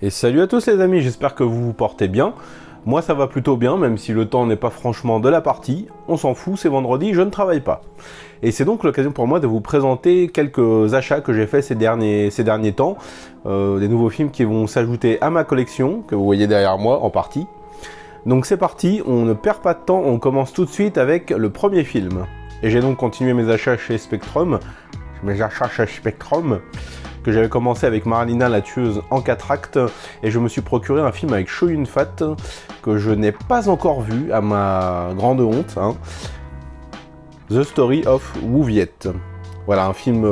Et salut à tous les amis, j'espère que vous vous portez bien. Moi ça va plutôt bien, même si le temps n'est pas franchement de la partie. On s'en fout, c'est vendredi, je ne travaille pas. Et c'est donc l'occasion pour moi de vous présenter quelques achats que j'ai fait ces derniers temps. Des nouveaux films qui vont s'ajouter à ma collection, que vous voyez derrière moi en partie. Donc c'est parti, on ne perd pas de temps, on commence tout de suite avec le premier film. Et j'ai donc continué mes achats chez Spectrum. Que j'avais commencé avec Marlina la tueuse en 4 actes, et je me suis procuré un film avec Chow Yun-fat que je n'ai pas encore vu, à ma grande honte, hein. The Story of Woo Viet. Voilà, un film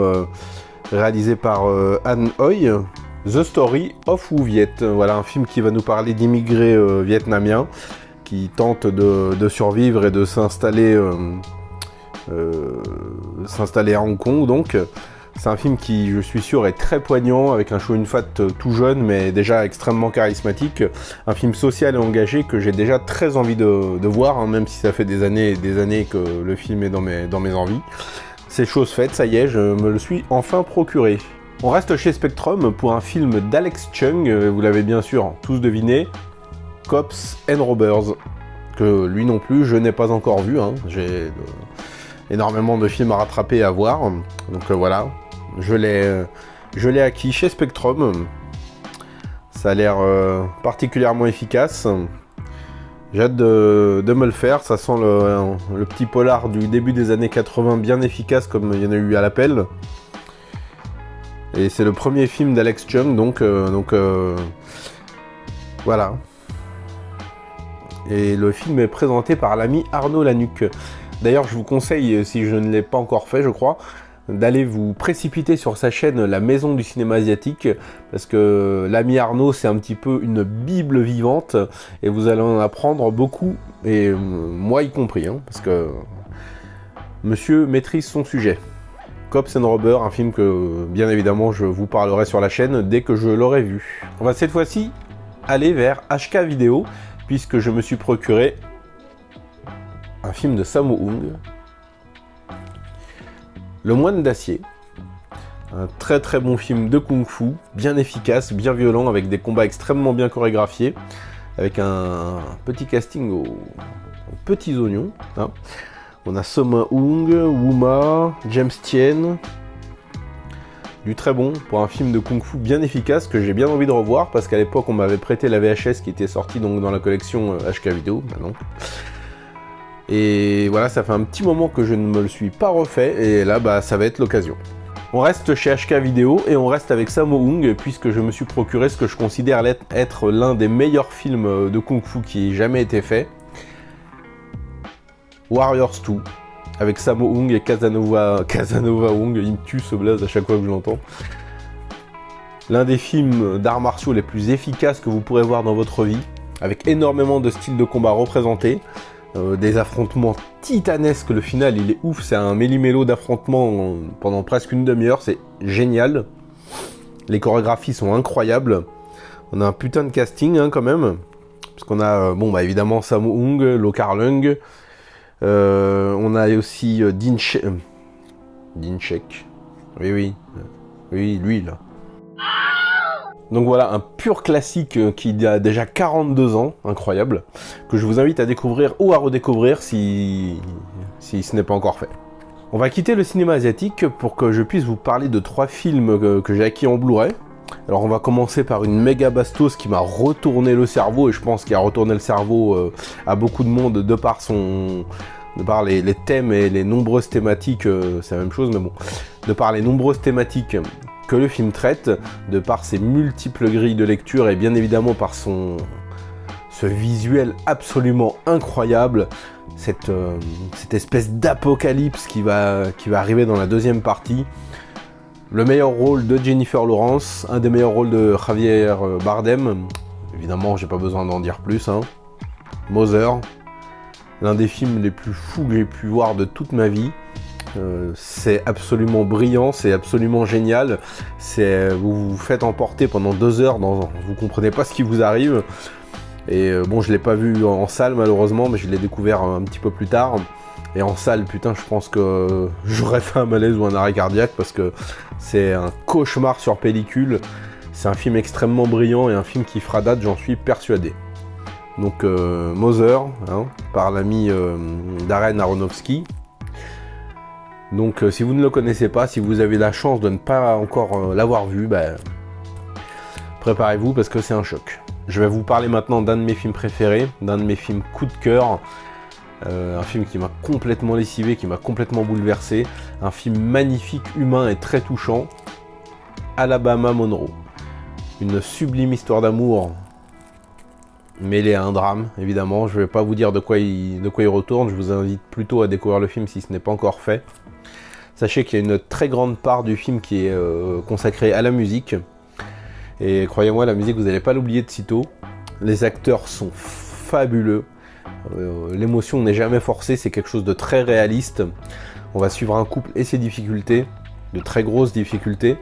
réalisé par Han Hoi. The Story of Woo Viet. Voilà, un film qui va nous parler d'immigrés vietnamiens qui tentent de survivre et de s'installer à Hong Kong, donc. C'est un film qui, je suis sûr, est très poignant, avec un Chow Yun-fat tout jeune, mais déjà extrêmement charismatique. Un film social et engagé que j'ai déjà très envie de voir, hein, même si ça fait des années et des années que le film est dans mes envies. C'est chose faite, ça y est, je me le suis enfin procuré. On reste chez Spectrum pour un film d'Alex Chung, vous l'avez bien sûr tous deviné, Cops and Robbers, que lui non plus, je n'ai pas encore vu, hein. J'ai énormément de films à rattraper et à voir, donc voilà. Je l'ai acquis chez Spectrum. Ça a l'air particulièrement efficace. J'ai hâte de me le faire. Ça sent le petit polar du début des années 80 bien efficace, comme il y en a eu à l'appel. Et c'est le premier film d'Alex Chung, donc voilà. Et le film est présenté par l'ami Arnaud Lanuc. D'ailleurs, je vous conseille, si je ne l'ai pas encore fait, je crois, d'aller vous précipiter sur sa chaîne La Maison du Cinéma Asiatique, parce que l'ami Arnaud, c'est un petit peu une bible vivante, et vous allez en apprendre beaucoup, et moi y compris, hein, parce que monsieur maîtrise son sujet. Cops and Robbers, un film que, bien évidemment, je vous parlerai sur la chaîne dès que je l'aurai vu. On va cette fois-ci aller vers HK Vidéo, puisque je me suis procuré un film de Sammo Hung, Le Moine d'Acier. Un très très bon film de kung-fu, bien efficace, bien violent, avec des combats extrêmement bien chorégraphiés, avec un petit casting aux petits oignons, hein. On a Sammo Hung, Woo-ma, James Tien. Du très bon pour un film de kung-fu bien efficace que j'ai bien envie de revoir, parce qu'à l'époque on m'avait prêté la VHS qui était sortie donc dans la collection HK Vidéo maintenant. Et voilà, ça fait un petit moment que je ne me le suis pas refait, et là, bah, ça va être l'occasion. On reste chez HK Vidéo, et on reste avec Sammo Hung, puisque je me suis procuré ce que je considère être l'un des meilleurs films de Kung-Fu qui ait jamais été fait. Warriors 2, avec Sammo Hung et Casanova Hung. Il me tue ce blaze à chaque fois que je l'entends. L'un des films d'arts martiaux les plus efficaces que vous pourrez voir dans votre vie, avec énormément de styles de combat représentés. Des affrontements titanesques, le final il est ouf, c'est un méli-mélo d'affrontements pendant presque une demi-heure, c'est génial. Les chorégraphies sont incroyables. On a un putain de casting, hein, quand même, parce qu'on a évidemment Sammo Hung, Lau Kar-leung, on a aussi Din Shek, oui, lui là. Donc voilà, un pur classique qui a déjà 42 ans, incroyable, que je vous invite à découvrir ou à redécouvrir si ce n'est pas encore fait. On va quitter le cinéma asiatique pour que je puisse vous parler de 3 films que j'ai acquis en Blu-ray. Alors on va commencer par une méga bastos qui m'a retourné le cerveau, et je pense qu'il a retourné le cerveau à beaucoup de monde de par les thèmes et les nombreuses thématiques, c'est la même chose, mais bon, de par les nombreuses thématiques que le film traite, de par ses multiples grilles de lecture, et bien évidemment par ce visuel absolument incroyable, cette espèce d'apocalypse qui va arriver dans la deuxième partie. Le meilleur rôle de Jennifer Lawrence, un des meilleurs rôles de Javier Bardem, évidemment j'ai pas besoin d'en dire plus, hein. Mother, l'un des films les plus fous que j'ai pu voir de toute ma vie. C'est absolument brillant, c'est absolument génial. Vous vous faites emporter pendant 2 heures, vous comprenez pas ce qui vous arrive. Et bon, je l'ai pas vu en salle malheureusement, mais je l'ai découvert un petit peu plus tard. Et en salle, putain, je pense que j'aurais fait un malaise ou un arrêt cardiaque, parce que c'est un cauchemar sur pellicule. C'est un film extrêmement brillant et un film qui fera date, j'en suis persuadé. Donc Mother, hein, par l'ami Darren Aronofsky. Donc si vous ne le connaissez pas, si vous avez la chance de ne pas encore l'avoir vu, préparez-vous parce que c'est un choc. Je vais vous parler maintenant d'un de mes films préférés, d'un de mes films coup de cœur. Un film qui m'a complètement lessivé, qui m'a complètement bouleversé. Un film magnifique, humain et très touchant. Alabama Monroe. Une sublime histoire d'amour mêlée à un drame, évidemment. Je ne vais pas vous dire de quoi il retourne. Je vous invite plutôt à découvrir le film si ce n'est pas encore fait. Sachez qu'il y a une très grande part du film qui est consacrée à la musique. Et croyez-moi, la musique, vous n'allez pas l'oublier de sitôt. Les acteurs sont fabuleux. L'émotion n'est jamais forcée, c'est quelque chose de très réaliste. On va suivre un couple et ses difficultés, de très grosses difficultés.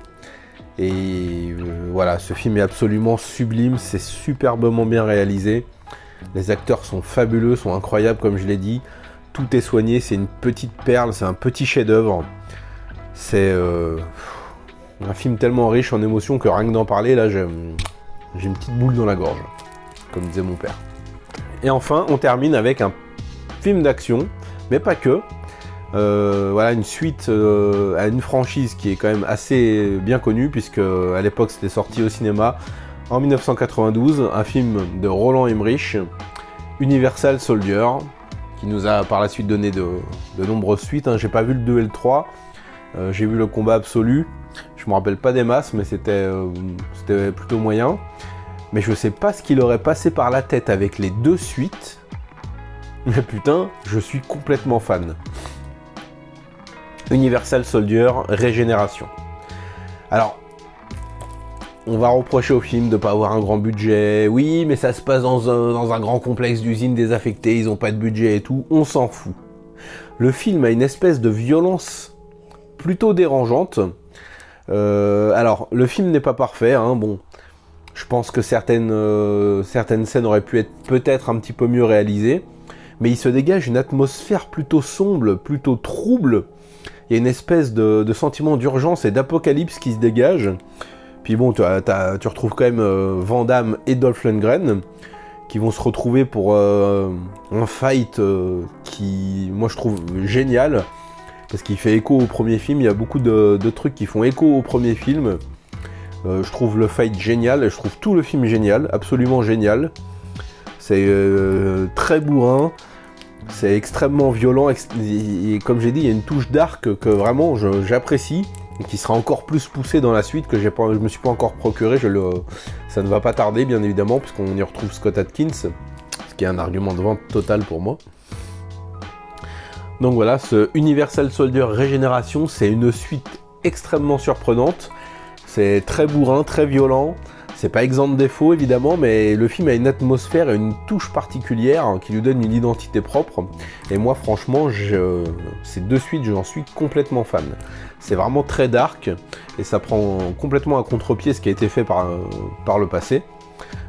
Et voilà, ce film est absolument sublime, c'est superbement bien réalisé. Les acteurs sont fabuleux, sont incroyables comme je l'ai dit. Tout est soigné, c'est une petite perle, c'est un petit chef-d'œuvre. C'est un film tellement riche en émotions que rien que d'en parler, là, j'ai une petite boule dans la gorge, comme disait mon père. Et enfin, on termine avec un film d'action, mais pas que. Voilà, une suite à une franchise qui est quand même assez bien connue, puisque à l'époque c'était sorti au cinéma en 1992, un film de Roland Emmerich, Universal Soldier, qui nous a par la suite donné de nombreuses suites. Hein. J'ai pas vu le 2 et le 3, j'ai vu le combat absolu, je me rappelle pas des masses, mais c'était plutôt moyen. Mais je sais pas ce qu'il aurait passé par la tête avec les deux suites. Mais putain, je suis complètement fan. Universal Soldier, Régénération. Alors, on va reprocher au film de ne pas avoir un grand budget. Oui, mais ça se passe dans un grand complexe d'usines désaffectées, ils n'ont pas de budget et tout. On s'en fout. Le film a une espèce de violence plutôt dérangeante. Alors, le film n'est pas parfait, hein, bon... Je pense que certaines scènes auraient pu être peut-être un petit peu mieux réalisées, mais il se dégage une atmosphère plutôt sombre, plutôt trouble. Il y a une espèce de sentiment d'urgence et d'apocalypse qui se dégage. Puis bon, tu retrouves quand même Van Damme et Dolph Lundgren qui vont se retrouver pour un fight qui, moi je trouve génial, parce qu'il fait écho au premier film. Il y a beaucoup de trucs qui font écho au premier film. Je trouve le fight génial, et je trouve tout le film génial, absolument génial. C'est très bourrin, c'est extrêmement violent, et comme j'ai dit, il y a une touche dark que vraiment j'apprécie, et qui sera encore plus poussée dans la suite, que je me suis pas encore procuré. Ça ne va pas tarder, bien évidemment, puisqu'on y retrouve Scott Adkins, ce qui est un argument de vente total pour moi. Donc voilà, ce Universal Soldier Régénération, c'est une suite extrêmement surprenante. C'est très bourrin, très violent, c'est pas exempt de défauts évidemment, mais le film a une atmosphère et une touche particulière qui lui donne une identité propre. Et moi franchement, ces deux suites, j'en suis complètement fan. C'est vraiment très dark, et ça prend complètement à contre-pied ce qui a été fait par le passé.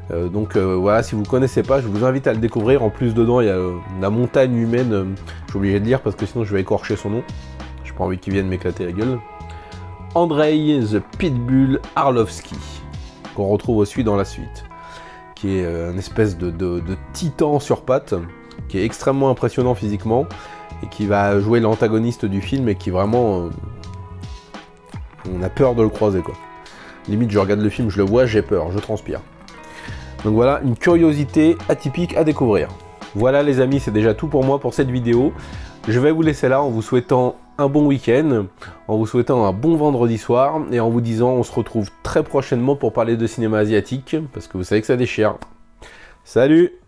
Donc voilà, si vous connaissez pas, je vous invite à le découvrir. En plus dedans, il y a la montagne humaine, j'ai obligé de dire parce que sinon je vais écorcher son nom. J'ai pas envie qu'il vienne m'éclater la gueule. Andrei the Pitbull Arlovski, qu'on retrouve aussi dans la suite, qui est une espèce de titan sur pattes, qui est extrêmement impressionnant physiquement, et qui va jouer l'antagoniste du film, et qui vraiment... on a peur de le croiser, quoi. Limite, je regarde le film, je le vois, j'ai peur, je transpire. Donc voilà, une curiosité atypique à découvrir. Voilà les amis, c'est déjà tout pour moi pour cette vidéo. Je vais vous laisser là en vous souhaitant un bon week-end, en vous souhaitant un bon vendredi soir, et en vous disant on se retrouve très prochainement pour parler de cinéma asiatique, parce que vous savez que ça déchire. Salut!